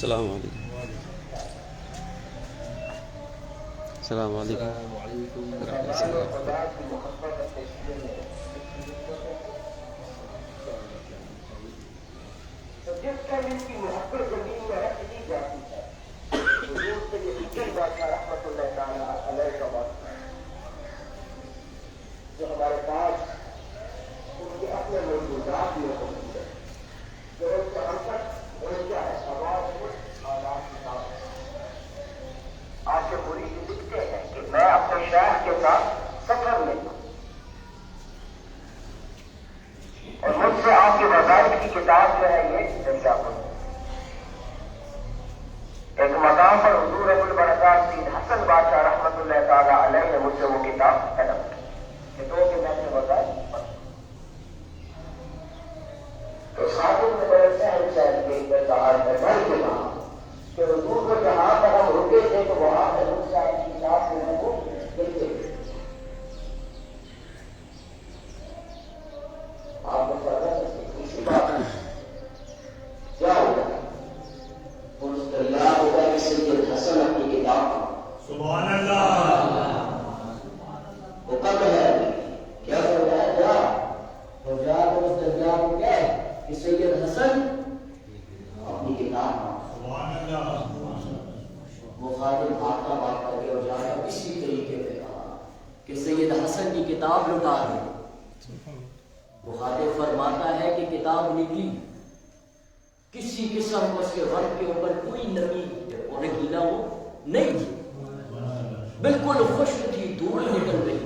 السلام علیکم. السلام علیکم. جس کا ان کی محبت زمین میں رکھ دی جاتی ہے حضور سید بادشاہ رحمۃ اللہ تعالیٰ علیہ کا واسطہ جو ہمارے پاس ان کے اپنے موجودات بھی ہوتی ہے جو اس کا ہم تک پہنچا ہے آواز آپ کے پوری لکھتے ہیں کہ میں اپنے شیخ کے ساتھ سفر میں اور مجھ سے آپ کی وظائف کی کتاب جو ہے یہ درجہ پر ایک مقام پر حضور ابو البرکات سید حسن بادشاہ رحمۃ اللہ تعالیٰ علیہ نے مجھ سے وہ کتاب طلب کی کہ تو کہ میں نے وظائف تو خاتون نے بڑے سہل سہل کے ارتحال میں گھر کے کہا کہ حضور کو جہاں پر ہم رکے تھے تو وہاں پر ان سے آپ کی کتاب جو ہے وہ دیکھتے تھے. آپ کو پتا ہے اسی بات کیا ہوگا مستقلات ہوگا کہ سید حسن اپنی کتاب سبحان اللہ وہ کب ہے کیا ہو رہا ہے جا اور جا تو مستقلات کو کیا ہے کہ سید حسن اپنی کتاب سبحان اللہ وہ خادم بھاگتا بھاگتا گیا اور جا کر اسی طریقے پہ کہا کہ سید حسن کی کتاب لٹا دیں. مخاطب فرماتا ہے کہ کتاب نکلی کسی قسم کو اس کے ورق کے اوپر کوئی نمی اور رنگیلا وہ نہیں تھی, بالکل خشک تھی, دھول نکل رہی.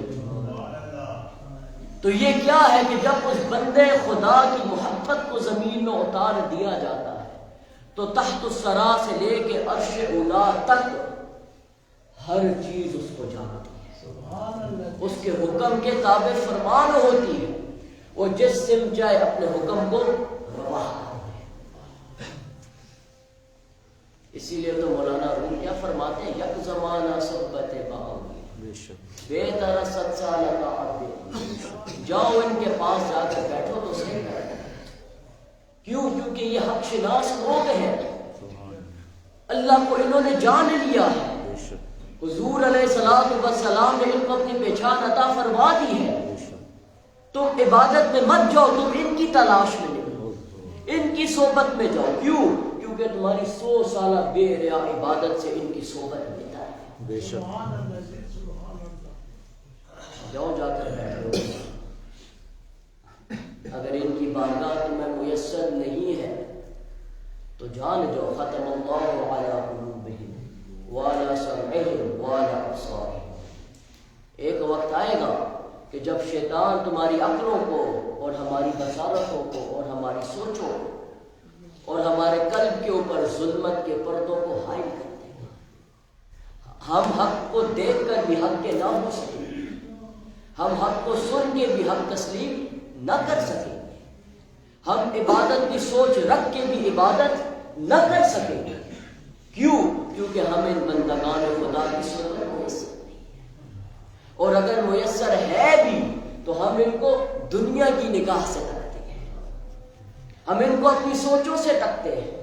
تو یہ کیا ہے کہ جب اس بندے خدا کی محبت کو زمین میں اتار دیا جاتا ہے تو تحت الثری سے لے کے عرش اولا تک ہر چیز اس کو جانتی ہے, اس کے حکم کے تابع فرمان ہوتی ہے, وہ جس سم چاہے اپنے حکم کو روا کرے. اسی لیے تو مولانا روم کیا فرماتے ہیں یک زمانہ صحبت باؤی بے طرح 7 سال اطاعت جاؤ ان کے پاس جا کر بیٹھو تو صحیح کریں. کیوں؟ کیونکہ یہ حق شناس لوگ ہیں, اللہ کو انہوں نے جان لیا ہے. حضور علیہ السلام نے ان کو اپنی پہچان عطا فرما دی ہے. تم عبادت میں مت جاؤ, تم ان کی تلاش میں نکلو, ان کی صحبت میں جاؤ. کیوں؟ کیونکہ تمہاری 100 سالہ بے ریا عبادت سے ان کی صحبت ملتا ہے. بے شک جاؤ جا کر بیٹھو. اگر ان کی بارگاہ تمہیں میسر نہیں ہے تو جان جاؤ ختم اللہ علی قلوبہم وعلی سمعہم وعلی ابصارہم. ایک وقت آئے گا کہ جب شیطان تمہاری عقلوں کو اور ہماری بصارتوں کو اور ہماری سوچوں کو اور ہمارے قلب کے اوپر ظلمت کے پردوں کو حائل کر دے گا. ہم حق کو دیکھ کر بھی حق کے نہ ہو سکیں گے, ہم حق کو سن کے بھی حق تسلیم نہ کر سکیں گے, ہم عبادت کی سوچ رکھ کے بھی عبادت نہ کر سکیں گے. کیوں؟ کیونکہ ہم ان بندگان خدا کی صحبت میسر نہیں ہے, اور اگر میسر ہے بھی تو ہم ان کو دنیا کی نگاہ سے تکتے ہیں, ہم ان کو اپنی سوچوں سے تکتے ہیں.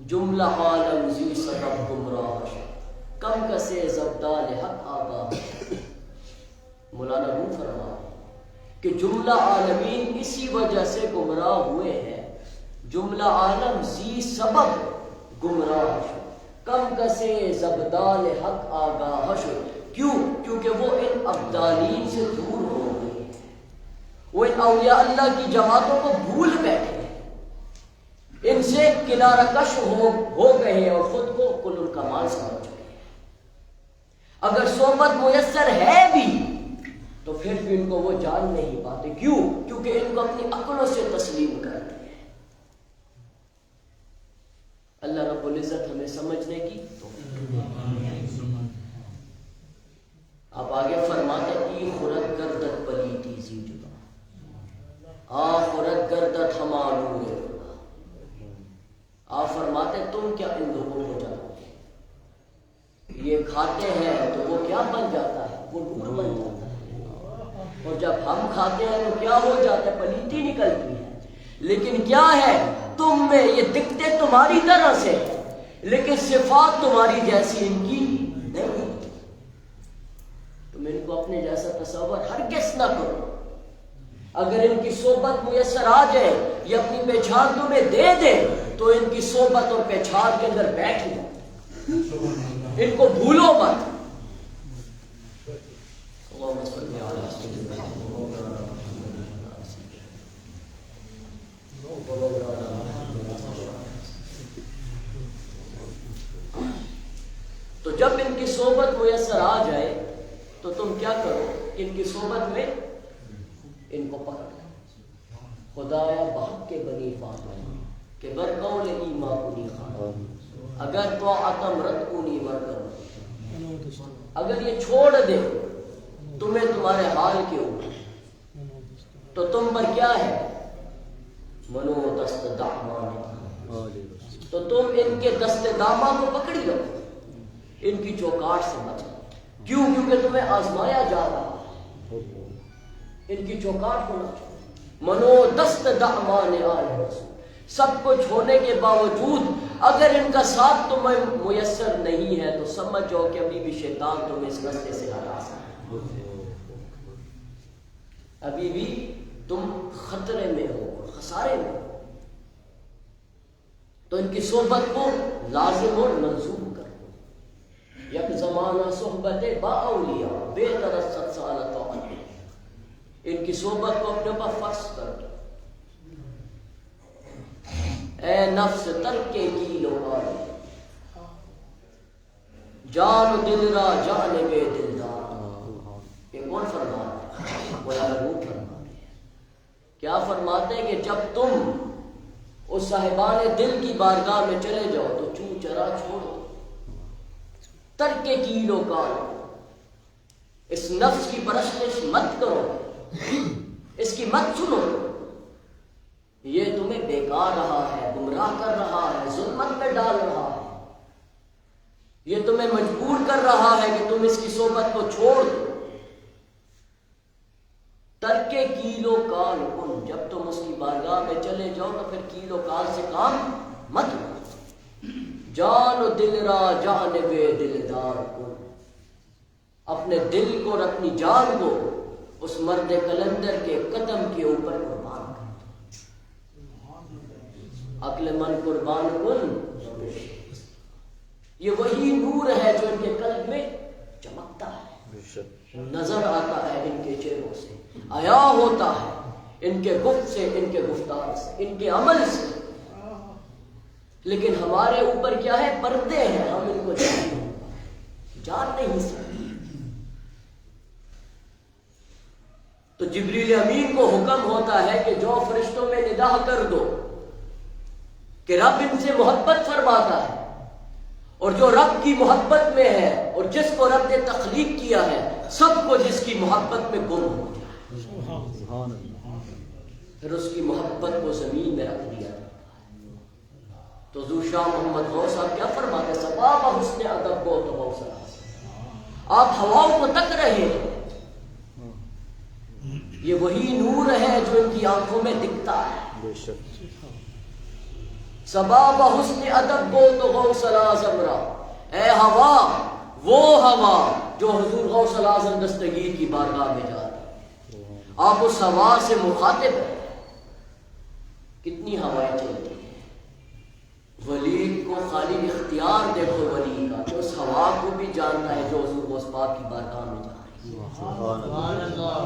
جملہ عالم زی سبب گمراہ کم کسے زبدال حق آگاہ. مولانا روم فرما کہ جملہ عالمین اسی وجہ سے گمراہ ہوئے ہیں. جملہ عالم زی سبب گمراہ کم کسے زبدال حق آگاہ شد. کیوں؟ کیونکہ وہ ان ابدالین سے دور ہو گئے ہیں, وہ ان اولیاء اللہ کی جماعتوں کو بھول بیٹھے ہیں, ان سے کنارہ کش ہو گئے ہیں اور خود کو کل الکمال سمجھ چکے ہیں. اگر صحبت میسر ہے بھی تو پھر بھی ان کو وہ جان نہیں پاتے. کیوں؟ کیونکہ ان کو اپنی عقلوں سے تسلیم کرتے ہیں. اللہ رب العزت ہمیں سمجھنے کی آپ آگے فرماتے ای خورت گردت پلیتی زی جدا آ خورت گردت ہمارو ہے. آپ فرماتے تم کیا ان لوگوں کو جانتے؟ یہ کھاتے ہیں تو وہ کیا بن جاتا ہے؟ وہ نور بن جاتا ہے. اور جب ہم کھاتے ہیں تو کیا ہو جاتا ہے؟ پلیتی نکلتی ہے. لیکن کیا ہے تم میں؟ یہ دکھتے تمہاری طرح سے لیکن صفات تمہاری جیسی ان کی نہیں. تم ان کو اپنے جیسا تصور ہرگز نہ کرو. اگر ان کی صحبت میسر آ جائے یہ اپنی پہچان تمہیں دے دے تو ان کی صحبت اور پہچان کے اندر بیٹھ جاؤ. ان کو بھولو مت. تو جب ان کی صحبت میسر آ جائے تو تم کیا کرو؟ ان کی صحبت میں ان کو پکڑ لو. خدایا بحق کے بنی فاطمہ کہ برقول ایما کنی خان اگر تو عتم رد کنی مرکر. اگر یہ چھوڑ دے تمہیں تمہارے حال کے اوپر تو تم پر کیا ہے؟ منو دست دامان. تو تم ان کے دست دامہ کو پکڑی لو. ان کی چوکاٹ سے بچ. کیوں؟ کیونکہ تمہیں آزمایا جا رہا ہے. ان کی چوکاٹ کو نہ چھوڑو. منو دست دامان آل رسول. سب کچھ ہونے کے باوجود اگر ان کا ساتھ تمہیں میسر نہیں ہے تو سمجھو کہ ابھی بھی شیطان تمہیں اس راستے سے ہرا سکتا ہے. ابھی بھی تم خطرے میں ہو، خسارے میں ہو. تو ان کی صحبت کو لازم اور منظور کرو. یک زمانہ صحبت با اولیاء بے ترست سالت و علی. ان کی صحبت کو اپنے اوپر فرض کر دو. اے نفس ترک کی لو آئی جان دل را جان بے دلدار. یہ کون فرما رہا ہے؟ مولا رب فرما رہے ہیں. کیا فرماتے ہیں کہ جب تم اس صاحبان دل کی بارگاہ میں چلے جاؤ تو چوں چرا چھوڑو. ترک کی لو کال. اس نفس کی پرستش مت کرو، اس کی مت سنو. یہ تمہیں بیکار رہا ہے، گمراہ کر رہا ہے، ظلمت میں ڈال رہا ہے. یہ تمہیں مجبور کر رہا ہے کہ تم اس کی صحبت کو چھوڑ دو. ترک کیلو کال کن. جب تم اس کی بارگاہ میں چلے جاؤ تو پھر کیلو کال سے کام مت لو. جان و دل را جان بے دلدار کن. اپنے دل کو اور اپنی جان کو اس مرد کلندر کے قدم کے اوپر قربان کر. عقل من قربان کن. یہ وہی نور ہے جو ان کے قلب میں چمکتا ہے، نظر آتا ہے ان کے چہروں سے، عیا ہوتا ہے ان کے گفت سے، ان کے گفتار سے، ان کے عمل سے. لیکن ہمارے اوپر کیا ہے؟ پردے ہیں. ہم ان کو جان نہیں سکتے. تو جبریل امین کو حکم ہوتا ہے کہ جو فرشتوں میں ندا کر دو کہ رب ان سے محبت فرماتا ہے، اور جو رب کی محبت میں ہے اور جس کو رب نے تخلیق کیا ہے سب کو جس کی محبت میں گم ہو جائے. پھر اس کی محبت کو زمین میں رکھ دیا. تو حضور شاہ محمد غوث صاحب کیا فرماتے ہیں؟ سباب حسن ادب کو تو غوث آپ ہواؤں کو تک رہے ہیں. یہ وہی نور ہے جو ان کی آنکھوں میں دکھتا ہے. سباب حسن ادب کو تو غوث الاعظم را. اے ہوا، وہ ہوا جو حضور غوث الاعظم دستگیر کی بارگاہ میں جاتی. آپ اس ہوا سے مخاطب ہیں. کتنی ہوائیں چلتی ہیں. ولی کو خالی اختیار دیکھو ولی کا کہ اس ہوا کو بھی جانتا ہے جو حضور غوث پاک کی بارگاہ میں جا رہی ہے. سبحان اللہ.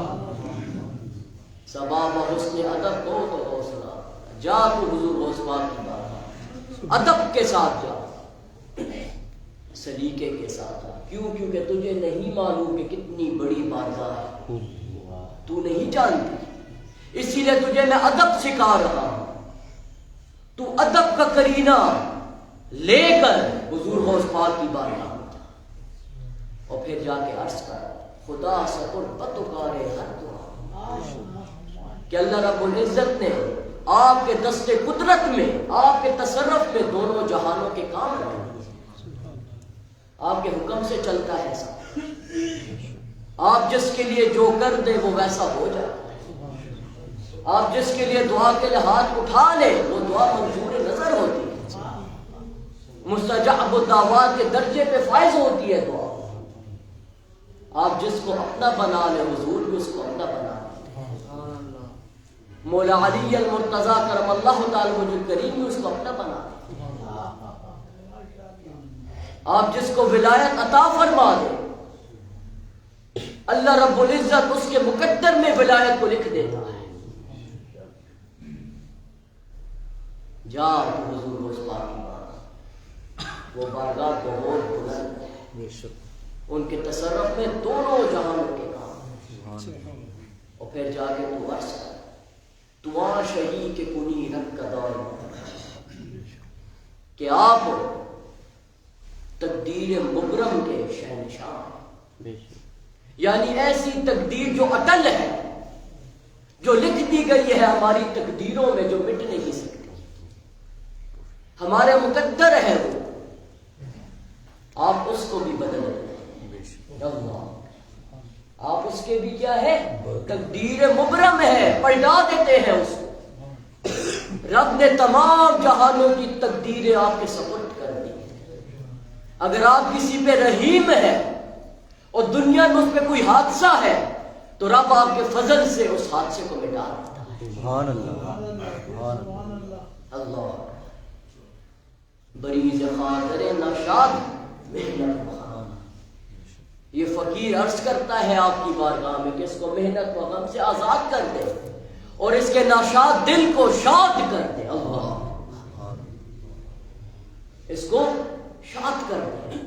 سباب حسن ادب کو تو غوث الاعظم. جا تو حضور غوث پاک کی بارگاہ ادب کے ساتھ جا، سلیقے کے ساتھ جا. کیوں؟ کیونکہ تجھے نہیں معلوم کہ کتنی بڑی بارگاہ ہے. جانتی، اسی لیے تجھے میں ادب سکھا رہا ہوں۔ تو ادب کا کرینہ لے کر حضور غوث پاک کی بارگاہ میں جا، اور پھر جا کے عرض کر خدا سکر بتکارے ہر دعا، کہ اللہ رب العزت نے آپ کے دست قدرت میں، آپ کے تصرف میں دونوں جہانوں کے کام رکھے، آپ کے حکم سے چلتا ہے سب، آپ جس کے لیے جو کر دے وہ ویسا ہو جائے، آپ جس کے لیے دعا کے لیے ہاتھ اٹھا لے وہ دعا منظور نظر ہوتی ہے، مستجاب الدعوات کے درجے پہ فائز ہوتی ہے دعا۔ آپ جس کو اپنا بنا لے حضور بھی اس کو اپنا بنا لے، مولا علی المرتضیٰ کرم اللہ تعالی وجہ الکریم بھی اس کو اپنا بنا لے۔ آپ جس کو ولایت عطا فرما دے اللہ رب العزت اس کے مقدر میں ولایت کو لکھ دیتا ہے۔ جا حضور غوث پاک کی بارگاہ، وہ بارگاہ بہت بلند ہے، ان کے تصرف میں دونوں جہانوں کے کام، اور پھر جا کے تو عرض کر تو شہی کے کنی رکھ کا دور، کہ آپ تقدیر مبرم کے شہنشاہ، یعنی ایسی تقدیر جو اٹل ہے، جو لکھ دی گئی ہے ہماری تقدیروں میں، جو مٹ نہیں سکتی، ہمارے مقدر ہے وہ، آپ اس کو بھی بدل دیں، اللہ آپ اس کے بھی کیا ہے تقدیر مبرم ہے، پلٹا دیتے ہیں اس کو۔ رب نے تمام جہانوں کی تقدیریں آپ کے سپرد کر دی۔ اگر آپ کسی پہ رحیم ہے اور دنیا میں اس پہ کوئی حادثہ ہے تو رب آپ کے فضل سے اس حادثے کو مٹا دیتا ہے۔ سبحان اللہ، سبحان اللہ، اللہ بریز خاطر نشاد محنت بخان، یہ فقیر عرض کرتا ہے آپ کی بارگاہ میں کہ اس کو محنت و غم سے آزاد کر دے اور اس کے ناشاد دل کو شاد کر دے، اللہ اس کو شاد کر دے،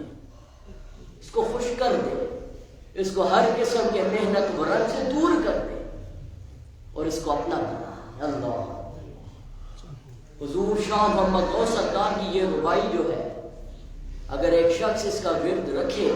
اس کو خوش کر دے، اس کو ہر قسم کے محنت و رنج سے دور کر دے اور اس کو اپنا بنا۔ اللہ حضور شاہ محمد غوث سرکار کی یہ ربائی جو ہے، اگر ایک شخص اس کا ورد رکھے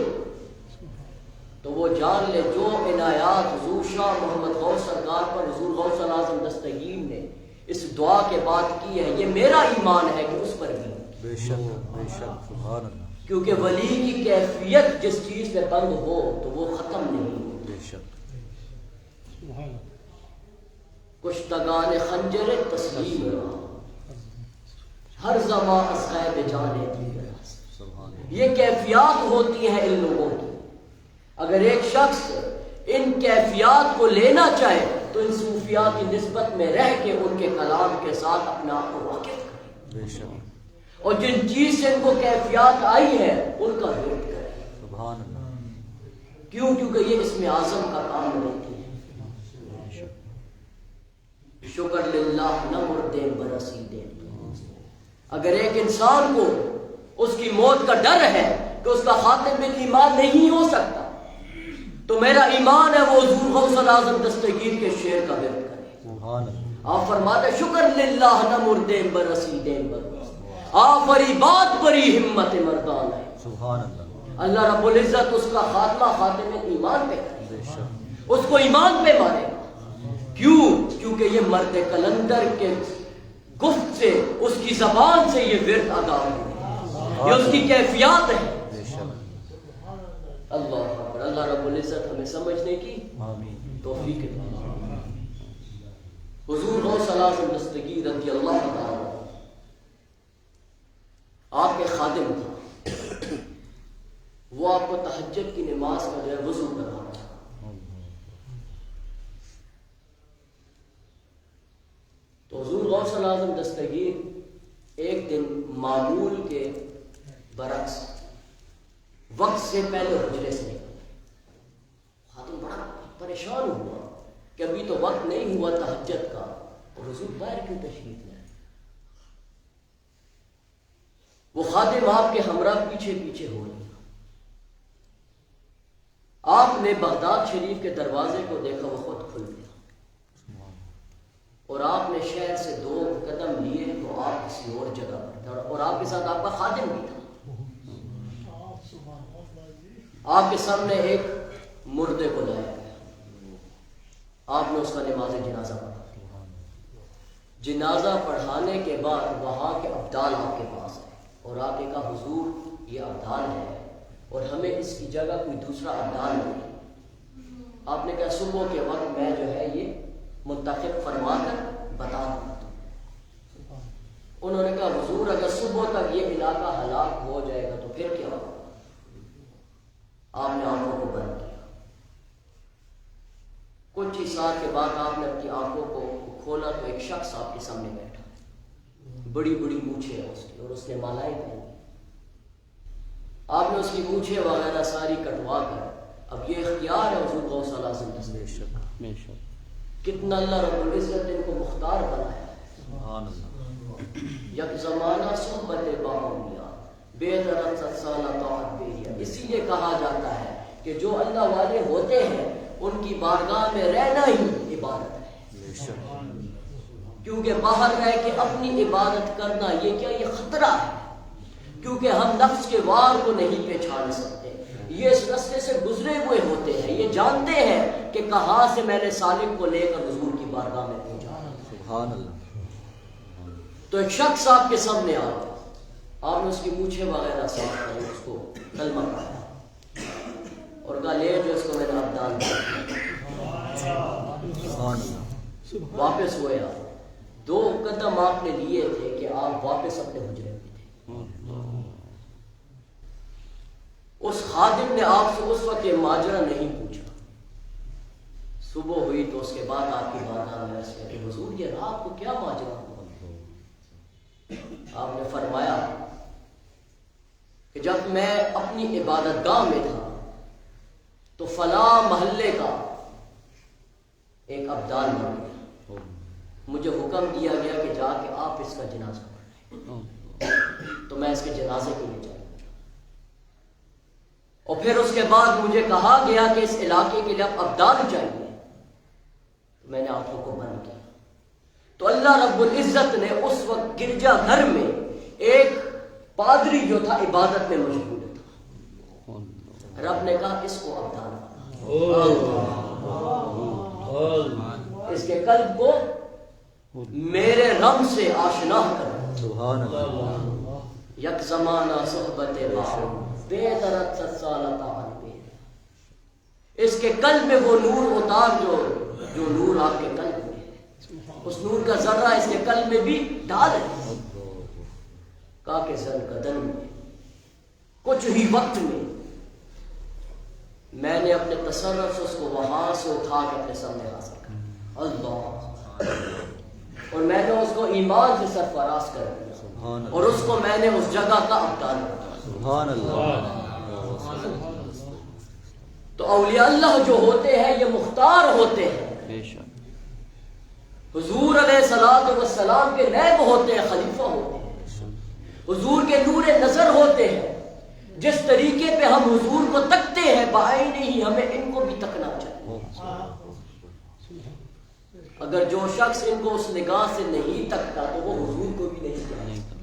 تو وہ جان لے جو عنایات حضور شاہ محمد غوث سرکار پر حضور غوث الاعظم دستگیر نے اس دعا کے بعد کی ہے، یہ میرا ایمان ہے کہ اس پر بھی، بے شک بے شک، سبحان اللہ، کیونکہ ولی کی کیفیت جس چیز پہ بند ہو تو وہ ختم نہیں ہوتی۔ بے شک، کشتگان خنجر تسلیم رہا، ہر زمان از غیب جانے دی، سبحان اللہ، یہ کیفیات ہوتی ہیں ان لوگوں کی۔ اگر ایک شخص ان کیفیات کو لینا چاہے تو ان صوفیات کی نسبت میں رہ کے ان کے کلام کے ساتھ اپنے آپ کو واقف کرے، بے شک، اور جن چیز سے ان کو کیفیات آئی ہے ان کا ورد کرے۔ سبحان اللہ، کیونکہ یہ اسم اعظم کا کام لیتی ہے۔ شکر للہ نہ مردے برسیدے، اگر ایک انسان کو اس کی موت کا ڈر ہے کہ اس کا خاتم بالایمان نہیں ہو سکتا تو میرا ایمان ہے وہ حضور غوث الاعظم دستگیر کے شعر کا ورد کرے۔ سبحان اللہ، آپ فرماتے شکر للہ نہ مردے برسیدے آفری بات بری ہمت مردان ہے۔ سبحان اللہ، اللہ رب العزت اس کا خاتمہ خاتم ایمان پہ کرے، بے شک، اس کو ایمان پہ مارے گا۔ کیوں؟ کیونکہ یہ مرد کلندر کے گفت سے، اس کی زبان سے یہ ورد ادا ہوئی، یہ اس کی کیفیات ہے۔ بے شک، اللہ اکبر، اللہ رب العزت ہمیں سمجھنے کی آمین، توفیق دے۔ حضور غوث الاعظم دستگیر رضی اللہ تعالی آپ کے خادم تھا، وہ آپ کو تہجد کی نماز کا جو ہے وضو کرا، تو حضور غوث الاعظم دستگیر ایک دن معمول کے برعکس وقت سے پہلے حجرے سے نکلے۔ خاتم بڑا پریشان ہوا کہ ابھی تو وقت نہیں ہوا تہجد کا اور حضور باہر کیوں تشریف لائے۔ وہ خادم آپ کے ہمراہ پیچھے پیچھے ہو رہی، آپ نے بغداد شریف کے دروازے کو دیکھا، وہ خود کھل گیا۔ سے 2 قدم لیے تو آپ کسی اور جگہ پر تھے، اور آپ کے ساتھ آپ کا خادم بھی تھا۔ آپ کے سامنے ایک مردے کو لایا گیا، آپ نے اس کا نماز جنازہ پڑھا۔ جنازہ پڑھانے کے بعد وہاں کے ابدال آپ کے پاس آئے اور آپ نے کہا حضور یہ ابدال ہے اور ہمیں اس کی جگہ کوئی دوسرا ابدال نہیں۔ آپ نے کہا صبح کے وقت میں جو ہے یہ منتخب فرما کر بتا دوں۔ انہوں نے کہا حضور اگر صبح تک یہ علاقہ ہلاک ہو جائے گا تو پھر کیا ہوگا؟ آپ نے آنکھوں کو بند کیا۔ کچھ ہی سال کے بعد آپ نے اپنی آنکھوں کو کھولا تو ایک شخص آپ کے سامنے بیٹھا، بڑی بڑی مونچھیں ہیں اس کی، اور اس نے مالائیں پہنی۔ آپ نے اس کی مونچھیں وغیرہ ساری کٹوا کر، اب یہ اختیار ہے حضور غوث اللہ سے، کتنا اللہ رب العزت نے ان کو مختار بنایا ہے۔ یک زمانہ صحبت باہویا بے درد سالہ طاعت بیریا، اسی لیے کہا جاتا ہے کہ جو اللہ والے ہوتے ہیں ان کی بارگاہ میں رہنا ہی عبادت ہے، کیونکہ باہر رہ کے اپنی عبادت کرنا یہ کیا، یہ خطرہ ہے، کیونکہ ہم نفس کے وار کو نہیں پہچان سکتے، یہ اس راستے سے گزرے ہوئے ہوتے ہیں، یہ جانتے ہیں کہ کہاں سے میں نے سالک کو لے کر حضور کی بارگاہ میں پہنچا۔ سبحان اللہ۔ تو ایک شخص آپ کے سامنے آ گیا، آپ نے اس کی مونچھیں وغیرہ صاف کری، اس کو کلمہ پڑھایا اور کہا لے جو اس کو میں نے ابدال دیا۔ واپس ہوئے آپ، 2 قدم آپ نے لیے تھے کہ آپ واپس اپنے حجرے میں تھے۔ اس خادم نے آپ سے اس وقت یہ ماجرا نہیں پوچھا۔ صبح ہوئی تو اس کے بعد آپ کی بارگاہ میں عرض کیا کہ حضور یہ رات کو کیا ماجرا ہوا؟ آپ نے فرمایا کہ جب میں اپنی عبادت گاہ میں تھا تو فلاں محلے کا ایک ابدال مر گیا، مجھے حکم دیا گیا کہ جا کے آپ اس کا جنازہ پڑھیں، تو میں اس کے جنازے کے لیے چلا، اور پھر اس کے بعد مجھے کہا گیا کہ اس علاقے کے لیے ابدال چاہیے، میں نے آنکھوں کو بند کیا تو اللہ رب العزت نے اس وقت گرجا گھر میں ایک پادری جو تھا عبادت میں مشغول تھا، رب نے کہا اس کو ابدال بنا، اس کے قلب کو میرے رب سے آشنا کر۔ یک زمانہ صحبت باہو بے درد سالتا بے، اس کے قلب میں وہ نور اتار جو نور آپ کے قلب میں ہے، اس نور کا ذرہ اس کے قلب میں بھی ڈال ہے۔ کہا کہ زن قدن میں کچھ ہی وقت میں نے اپنے تصرف سے اس کو وہاں سے اٹھا کے اپنے سامنے حاصل کر اللہ، اور میں نے اس کو ایمان سے سرفراز کر دیا، اور اس کو میں نے اس جگہ کا ابدال بنایا۔ سبحان اللہ۔ تو اولیاء اللہ جو ہوتے ہیں یہ مختار ہوتے ہیں، حضور علیہ الصلوۃ والسلام کے نائب ہوتے ہیں، خلیفہ ہوتے ہیں، حضور کے نور نظر ہوتے ہیں۔ جس طریقے پہ ہم حضور کو تکتے ہیں بعین ہی ہمیں ان کو بھی تکنا چاہیے۔ اگر جو شخص ان کو اس نگاہ سے نہیں تکتا تو وہ حضور کو بھی نہیں جانتا،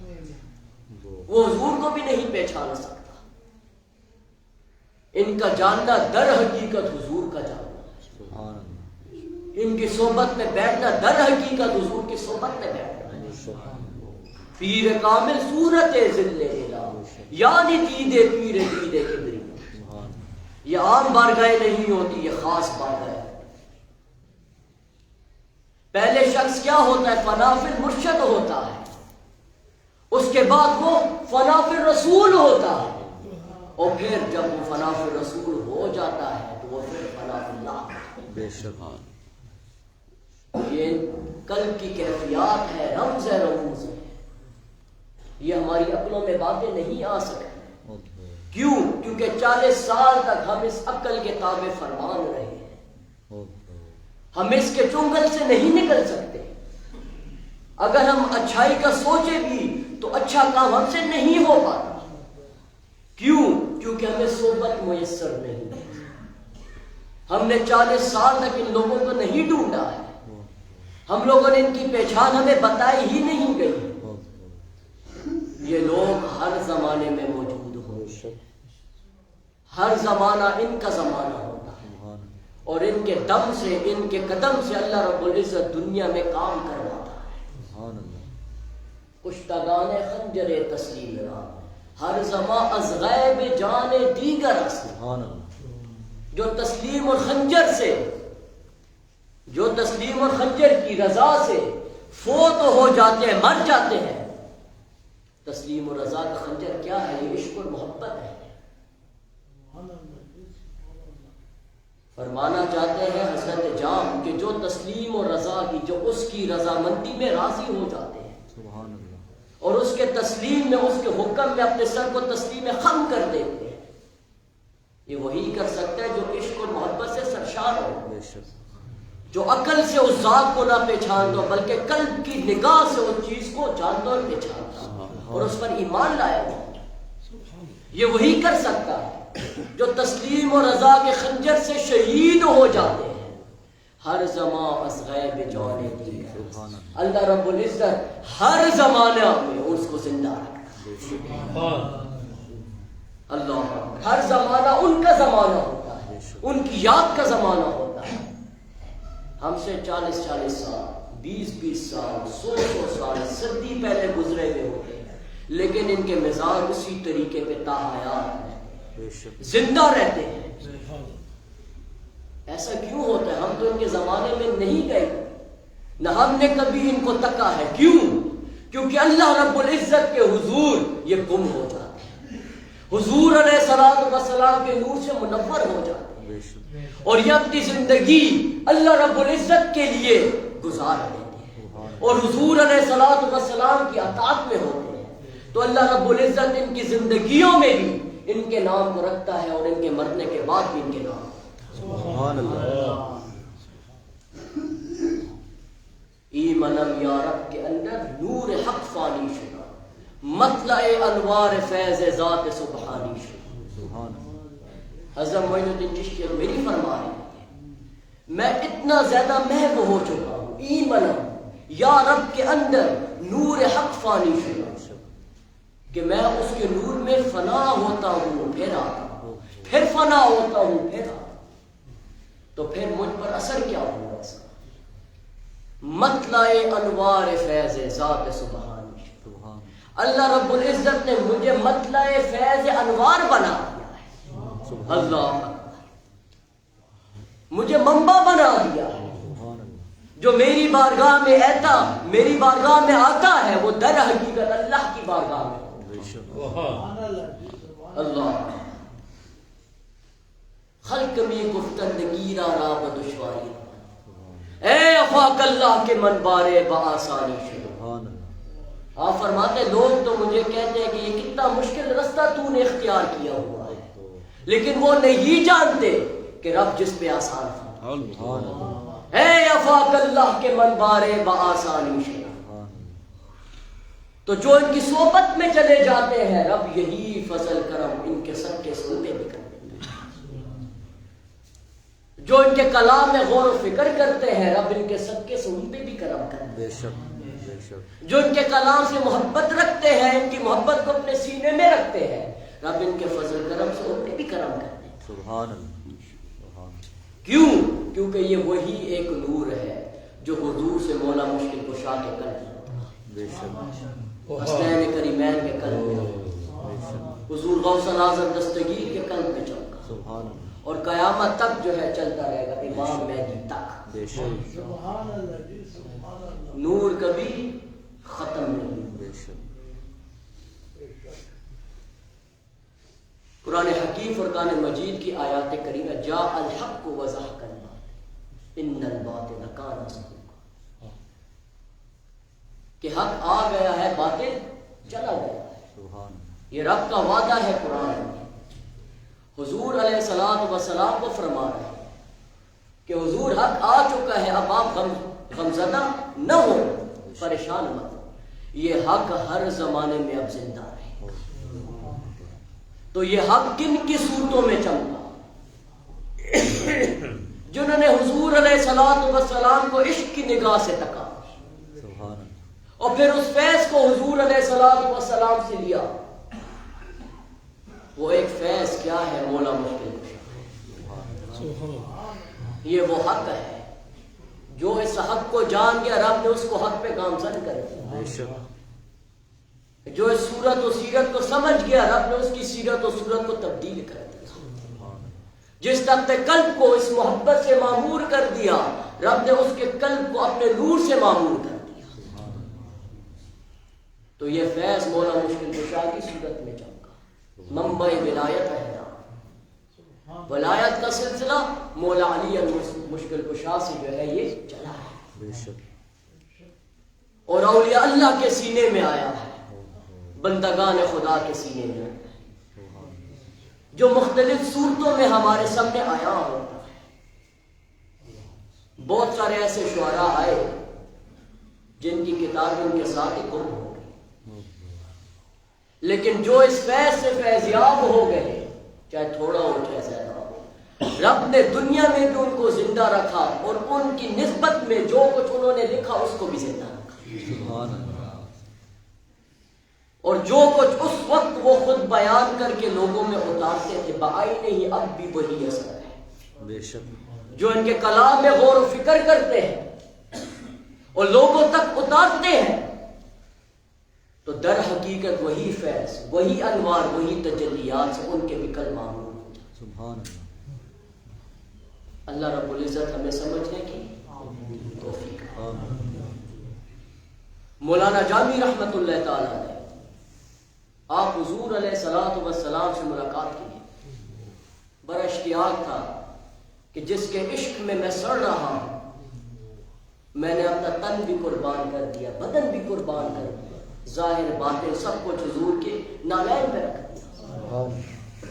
وہ حضور کو بھی نہیں پہچان سکتا۔ ان کا جاننا در حقیقت حضور کا جاننا، ان کی صحبت میں بیٹھنا در حقیقت حضور کی صحبت میں بیٹھنا۔ پیر کامل صورت ذل الہ یعنی دیدے پیر دیدے کبری، یہ عام بارگاہ نہیں ہوتی، یہ خاص بارگاہ ہے۔ پہلے شخص کیا ہوتا ہے؟ فنا فی المرشد ہوتا ہے، اس کے بعد وہ فنا فی الرسول ہوتا ہے، اور پھر جب وہ فنا فی الرسول ہو جاتا ہے تو وہ پھر فنا فی اللہ۔ بے شک یہ قلب کی کیفیات ہے، رمز ہے، رموز ہے، یہ ہماری عقلوں میں باتیں نہیں آ سکتی۔ کیوں؟ کیونکہ 40 سال تک ہم اس عقل کے تابع فرمان رہے ہیں، ہم اس کے چنگل سے نہیں نکل سکتے۔ اگر ہم اچھائی کا سوچے بھی تو اچھا کام ہم سے نہیں ہو پاتا۔ کیوں؟ کیونکہ ہمیں صحبت میسر نہیں ہے، ہم نے 40 سال تک ان لوگوں کو نہیں ڈھونڈا ہے۔ ہم لوگوں نے ان کی پہچان ہمیں بتائی ہی نہیں گئی. یہ لوگ ہر زمانے میں موجود ہوں، ہر زمانہ ان کا زمانہ ہوتا ہے، اور ان کے دم سے، ان کے قدم سے اللہ رب العزت دنیا میں کام کرواتا ہے. کشتگان خنجر تسلیم را ہر زمان از غیب جان دیگر است. جو تسلیم اور خنجر سے، جو تسلیم اور خنجر کی رضا سے فوت ہو جاتے ہیں، مر جاتے ہیں. تسلیم اور رضا کا خنجر کیا ہے؟ یہ عشق اور محبت ہے. فرمانا چاہتے ہیں حضرت جام کہ جو تسلیم اور رضا کی، جو اس کی رضامندی میں راضی ہو جاتے ہیں اور اس کے تسلیم میں، اس کے حکم میں اپنے سر کو تسلیم خم کر دیتے ہیں، یہ وہی کر سکتا ہے جو عشق اور محبت سے سرشار ہو، جو عقل سے اس ذات کو نہ پہچانتا ہو بلکہ قلب کی نگاہ سے اس چیز کو جانتا اور پہچانتا اور اس پر ایمان لایا ہو. یہ وہی کر سکتا ہے جو تسلیم اور رضا کے خنجر سے شہید ہو جاتے ہیں. ہر زمان از غیب جانے دی. اللہ رب العزت ہر زمانہ میں اس کو زندہ رکھتا ہے. اللہ ہر زمانہ ان کا زمانہ ہوتا ہے، ان کی یاد کا زمانہ ہوتا ہے. ہم سے 40 سال، 20 سال، 100 سال، صدی پہلے گزرے ہوئے ہوتے ہیں، لیکن ان کے مزاج اسی طریقے پہ تاحیات ہیں، زندہ رہتے ہیں. ایسا کیوں ہوتا ہے؟ ہم تو ان کے زمانے میں نہیں گئے، نہ ہم نے کبھی ان کو تکا ہے. کیوں؟ کیونکہ اللہ رب العزت کے حضور یہ گم ہو جاتے ہیں، حضور علیہ الصلوۃ والسلام کے نور سے منور ہو جاتے ہیں اور یہ اپنی زندگی اللہ رب العزت کے لیے گزار دیتے ہیں اور حضور علیہ الصلوۃ والسلام کی اطاعت میں ہوتے ہیں. تو اللہ رب العزت ان کی زندگیوں میں بھی ان کے نام کو رکھتا ہے اور ان کے مرنے کے بعد بھی ان کے نام. سبحان اللہ. ایمنم یا رب کے اندر نور حق فانی شدہ، مطلع انوار فیض ذات سبحانی شدہ. حضرت معین الدین چشتی میری فرما رہے ہیں میں اتنا زیادہ محو ہو چکا ہوں، ایمنم یا رب کے اندر نور حق فانی شدہ، کہ میں اس کے نور میں فنا ہوتا ہوں پھر آتا ہوں، پھر فنا ہوتا ہوں پھر آتا ہوں. تو پھر مجھ پر اثر کیا ہوا اس کا؟ مطلع انوار فیض ذات سبحانی. اللہ رب العزت نے مجھے مطلع فیض انوار بنا دیا ہے. اللہ مجھے منبع بنا دیا ہے. جو میری بارگاہ میں آتا، میری بارگاہ میں آتا ہے، وہ در حقیقت اللہ کی بارگاہ میں. اللہ خلق میں گفتندگی را بدشواری، اے افاق اللہ کے من بارے بآسانی شروع. آپ فرماتے لوگ تو مجھے کہتے ہیں کہ یہ کتنا مشکل رستہ تو نے اختیار کیا ہوا ہے، لیکن وہ نہیں جانتے کہ رب جس پہ آسان تھا. اے افاق اللہ کے من بارے بآسانی شروع. تو جو ان کی صحبت میں چلے جاتے ہیں رب یہی فضل کرم ان کے صدقے سے ان پہ بھی کر دیتے ہیں. جو ان کے کلام میں غور و فکر کرتے ہیں رب ان کے صدقے سے ان پہ بھی کرم کر دیتے ہیں. جو ان کے کلام سے محبت رکھتے ہیں، ان کی محبت کو اپنے سینے میں رکھتے ہیں، رب ان کے فضل کرم سے ان پہ بھی کرم کر دیتے ہیں. سبحان اللہ. کیوں؟ کیونکہ یہ وہی ایک نور ہے جو حضور سے مولا مشکل کشا کے قلب میں، حسنین کریمین کے قلب میں، حضور غوث الاعظم دستگیر کے قلب میں چمکا اور قیامت تک جو ہے چلتا رہے گا، امام مہدی تک. نور کبھی ختم نہیں. قرآن حکیم فرقان مجید کی آیات کریمہ جاء الحق وزهق الباطل ان الباطل کان زہوقا، کہ حق آ گیا ہے، باطل چلا گیا ہے. یہ رب کا وعدہ ہے قرآن میں. حضور علیہ الصلوۃ والسلام کو فرما رہے ہیں کہ حضور حق آ چکا ہے، اب آپ غمزدہ نہ ہو، پریشان مت ہو. یہ حق ہر زمانے میں اب زندہ ہے. تو یہ حق کن کی صورتوں میں چمکا؟ جنہوں نے حضور علیہ السلام کو عشق کی نگاہ سے تکا اور پھر اس فیض کو حضور علیہ السلام سے لیا. وہ ایک فیض کیا ہے؟ مولا مشکل کشا. یہ وہ حق ہے جو اس حق کو جان گیا رب نے اس کو حق پہ گامزن کر دیا. جو اس صورت و سیرت کو سمجھ گیا رب نے اس کی سیرت و صورت کو تبدیل کر دیا. جس نے قلب کو اس محبت سے معمور کر دیا رب نے اس کے قلب کو اپنے نور سے معمور کر دیا. تو یہ فیض مولا مشکل کشا کی صورت میں چمکا. منبع ولایت ہے. ولایت کا سلسلہ مولا علی مشکل کشا سے جو ہے یہ چلا ہے اور اولیاء اللہ کے سینے میں آیا ہے، بندگان خدا کے سینے میں جو مختلف صورتوں میں ہمارے سامنے آیا ہوتا ہے. بہت سارے ایسے شعراء آئے جن کی کتابیں ان کے ساتھ ہی گم ہو گئی، لیکن جو اس فیض سے فیضیاب ہو گئے چاہے تھوڑا ہو چاہے زیادہ ہو، رب نے دنیا میں بھی ان کو زندہ رکھا اور ان کی نسبت میں جو کچھ انہوں نے لکھا اس کو بھی زندہ رکھا. اور جو کچھ اس وقت وہ خود بیان کر کے لوگوں میں اتارتے تھے بآئین ہی اب بھی وہی اثر ہے. بے شک جو ان کے کلام میں غور و فکر کرتے ہیں اور لوگوں تک اتارتے ہیں تو در حقیقت وہی فیض، وہی انوار، وہی تجلیات سے ان کے بھی کل معمول ہو جائے. سبحان اللہ رب العزت ہمیں سمجھنے کی توفیق. مولانا جامی رحمت اللہ تعالی نے آپ حضور علیہ السلام سے ملاقات کی. بڑا اشتیاق تھا کہ جس کے عشق میں میں سڑ رہا ہوں میں نے اپنا تن بھی قربان کر دیا، بدن بھی قربان کر دیا، ظاہر باطن سب کچھ حضور کے نالین پہ رکھ دیا.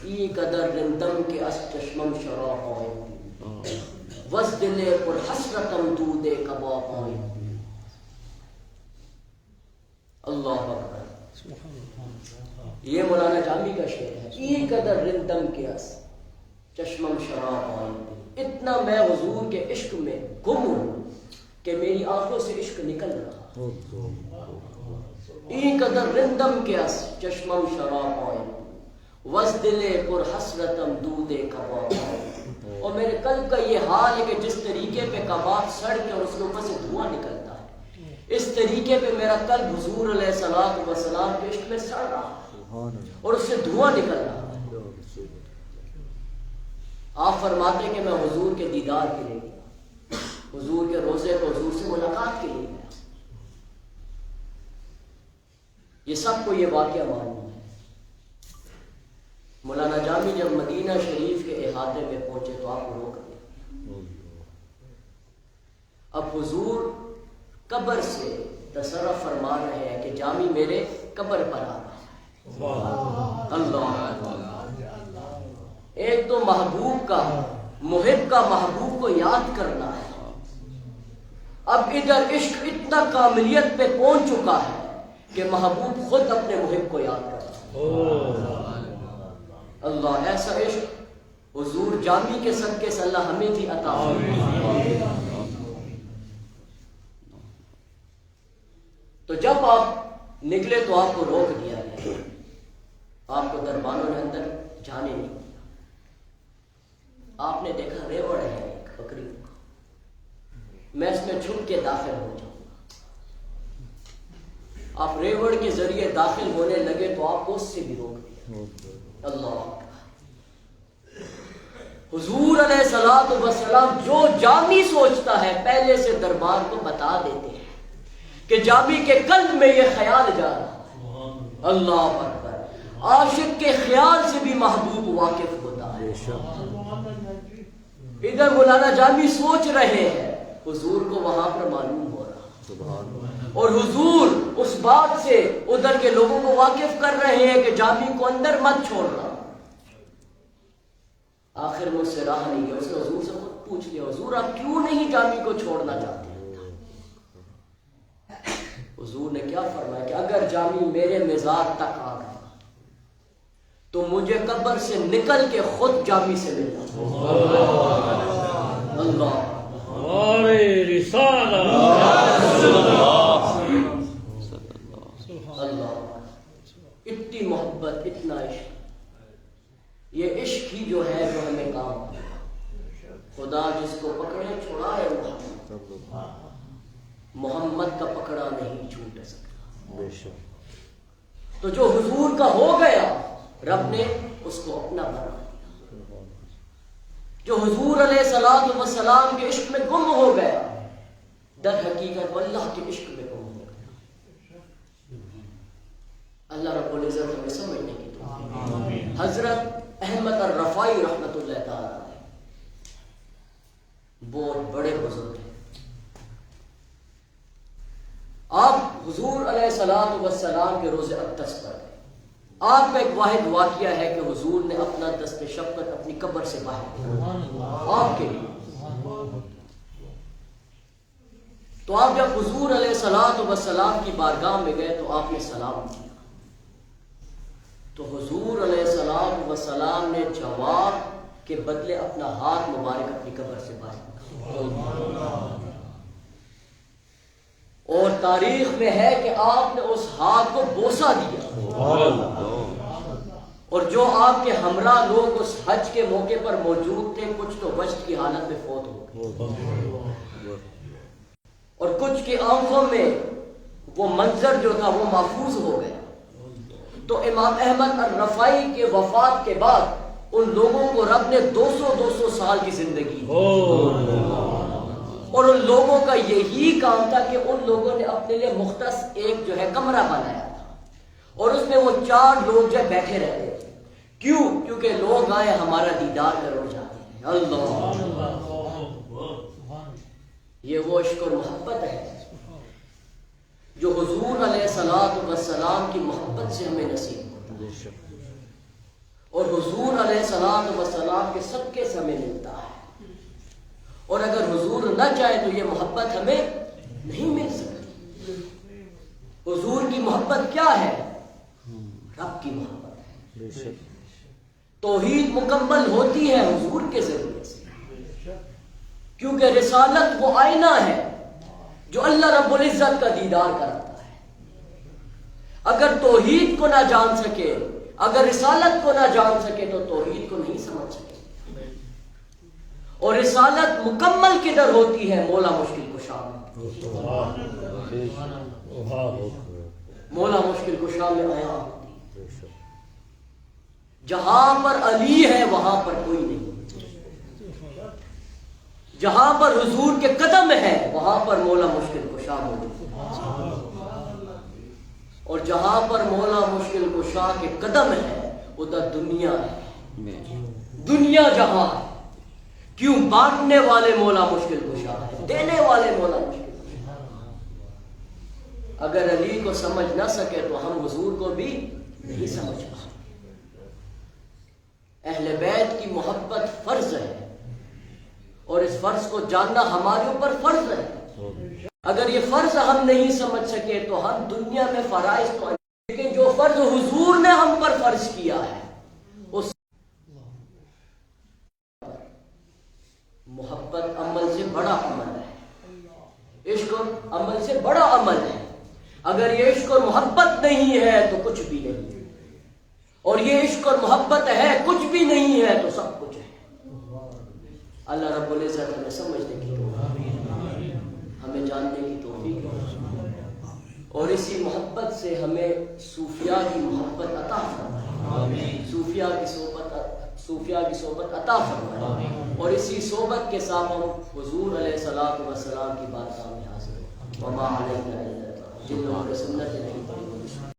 ای قدر رندم کے اس چشمم شرا ہوئے وز دلے پر حسرتم دودے کبا ہوئے. اللہ اکبر. یہ مولانا جامی کا شعر ہے. ای قدر رندم کے اس چشمم شرا ہوئے، اتنا میں حضور کے عشق میں گم ہوں کہ میری آنکھوں سے عشق نکل رہا. ای قدر رندم کے اس چشمم شرا ہوئے وز دلے پر حسرتم دودے کباب. اور میرے قلب کا یہ حال ہے کہ جس طریقے پہ کباب سڑ کے اور اس کے اوپر سے دھواں نکلتا ہے اس طریقے پہ میرا قلب حضور علیہ السلام کے عشق میں سڑ رہا اور اس سے دھواں نکل رہا. آپ فرماتے ہیں کہ میں حضور کے دیدار کے لیے گیا، حضور کے روزے کو حضور سے ملاقات کے لیے گیا. یہ سب کو یہ واقعہ معلوم ہے. مولانا جامی جب مدینہ شریف کے احاطے میں پہنچے تو آپ کو روک دیا. اب حضور قبر سے تصرف فرما رہے ہیں کہ جامی میرے قبر پر آ رہا ہے. اللہ ایک تو محبوب کا، محب کا محبوب کو یاد کرنا ہے. اب ادھر عشق اتنا کاملیت پہ پہنچ چکا ہے کہ محبوب خود اپنے محب کو یاد کرتا ہے. اللہ ایسا عشق حضور جامی کے صدقے سے اللہ ہمیں بھی عطا فرمائے. تو جب آپ نکلے تو آپ کو روک دیا گیا، آپ کو دربانوں نے اندر جانے نہیں دیا. آپ نے دیکھا ریوڑ ہے ایک بکری، میں اس میں چھپ کے داخل ہو جاؤں گا. آپ ریوڑ کے ذریعے داخل ہونے لگے تو آپ کو اس سے بھی روک دیا. اللہ حضور علیہ السلام جو جامی سوچتا ہے پہلے سے دربار کو بتا دیتے ہیں کہ جامی کے قلب میں یہ خیال جا رہا ہے. اللہ اکبر. عاشق کے خیال سے بھی محبوب واقف ہوتا ہے. ادھر مولانا جامی سوچ رہے ہیں، حضور کو وہاں پر معلوم ہو رہا اور حضور اس بات سے ادھر کے لوگوں کو واقف کر رہے ہیں کہ جامی کو اندر مت چھوڑ رہا. آخر مجھ سے راہ نہیں گیا، اس نے حضور سے خود پوچھ لیا حضور آپ کیوں نہیں جامی کو چھوڑنا چاہتے؟ حضور نے کیا فرمایا کہ اگر جامی میرے مزار تک آ گیا تو مجھے قبر سے نکل کے خود جامی سے ملنا. اللہ وارے رسالہ اللہ، اتنی محبت، اتنا عشق، یہ عشق ہی جو ہے جو ہمیں کام ہے۔ خدا جس کو پکڑے چھڑائے محمد کا پکڑا نہیں چھوٹ سکتا۔ تو جو حضور کا ہو گیا رب نے اس کو اپنا بنا دیا، جو حضور علیہ الصلوۃ والسلام کے عشق میں گم ہو گیا در حقیقت وہ اللہ کے عشق میں گم ہو گیا۔ اللہ رب العزت ہمیں سمجھنے کی توفیق۔ حضرت احمد الرفاعی رحمۃ اللہ تعالی بہت بڑے بزرگ ہیں۔ آپ حضور علیہ الصلوۃ والسلام کے روز اقدس پر گئے۔ آپ کا ایک واحد واقعہ ہے کہ حضور نے اپنا دست شفقت اپنی قبر سے باہر کیا آپ کے لیے۔ تو آپ جب حضور علیہ الصلوۃ والسلام کی بارگاہ میں گئے تو آپ نے سلام کیا، تو حضور علیہ السلام والسلام نے جواب کے بدلے اپنا ہاتھ مبارک اپنی قبر سے باہر نکالا، اور تاریخ میں ہے کہ آپ نے اس ہاتھ کو بوسہ دیا، اور جو آپ کے ہمراہ لوگ اس حج کے موقع پر موجود تھے کچھ تو وجد کی حالت میں فوت ہو گئے، اور کچھ کی آنکھوں میں وہ منظر جو تھا وہ محفوظ ہو گیا۔ تو امام احمد الرفاعی کے وفات کے بعد ان لوگوں کو رب نے 200 سال کی زندگی دی، اور ان لوگوں کا یہی کام تھا کہ ان لوگوں نے اپنے لیے مختص ایک جو ہے کمرہ بنایا تھا، اور اس میں وہ 4 لوگ جو بیٹھے رہتے تھے۔ کیوں؟ کیونکہ لوگ آئے ہمارا دیدار کرو جاتے ہیں۔ اللہ، یہ وہ عشق اور محبت ہے جو حضور علیہ الصلوۃ والسلام کی محبت سے ہمیں نصیب ہوتا ہے، اور حضور علیہ الصلوۃ والسلام کے صدقے سے ہمیں ملتا ہے، اور اگر حضور نہ چاہے تو یہ محبت ہمیں نہیں مل سکتی۔ حضور کی محبت کیا ہے؟ رب کی محبت ہے۔ توحید مکمل ہوتی ہے حضور کے ذریعے سے، کیونکہ رسالت وہ آئینہ ہے جو اللہ رب العزت کا دیدار کراتا ہے۔ اگر توحید کو نہ جان سکے، اگر رسالت کو نہ جان سکے تو توحید کو نہیں سمجھ سکے، اور رسالت مکمل کدھر ہوتی ہے؟ مولا مشکل کشا میں۔ مولا مشکل کشا میں آیا ہوتی ہے، جہاں پر علی ہے وہاں پر کوئی نہیں، جہاں پر حضور کے قدم ہے وہاں پر مولا مشکل کشا موجود ہے، اور جہاں پر مولا مشکل کشا کے قدم ہے ادھر دنیا ہے، دنیا جہاں ہے۔ کیوں؟ بانٹنے والے مولا مشکل کشا ہے، دینے والے مولا مشکل کشا ہے۔ اگر علی کو سمجھ نہ سکے تو ہم حضور کو بھی نہیں سمجھ پائے۔ اہل بیت کی محبت فرض ہے، اور اس فرض کو جاننا ہمارے اوپر فرض ہے۔ اگر یہ فرض ہم نہیں سمجھ سکے تو ہم دنیا میں فرائض تو، لیکن جو فرض حضور نے ہم پر فرض کیا ہے اس محبت عمل سے بڑا عمل ہے، عشق عمل سے بڑا عمل ہے۔ اگر یہ عشق اور محبت نہیں ہے تو کچھ بھی نہیں ہے، اور یہ عشق اور محبت ہے کچھ بھی نہیں ہے تو سب کچھ ہے۔ اللہ رب العزت ہمیں سمجھنے کی توفیق، ہمیں جاننے کی توفیق، اور اسی محبت سے ہمیں صوفیاء کی محبت عطا فرمائے، صوفیاء کی صحبت عطا فرمائے، اور اسی صحبت کے ساتھ ہم حضور علیہ الصلوۃ والسلام کی بارگاہ میں حاضر ہوں۔ وما علینا الا البلاغ، جن لوگوں نے سنت نہیں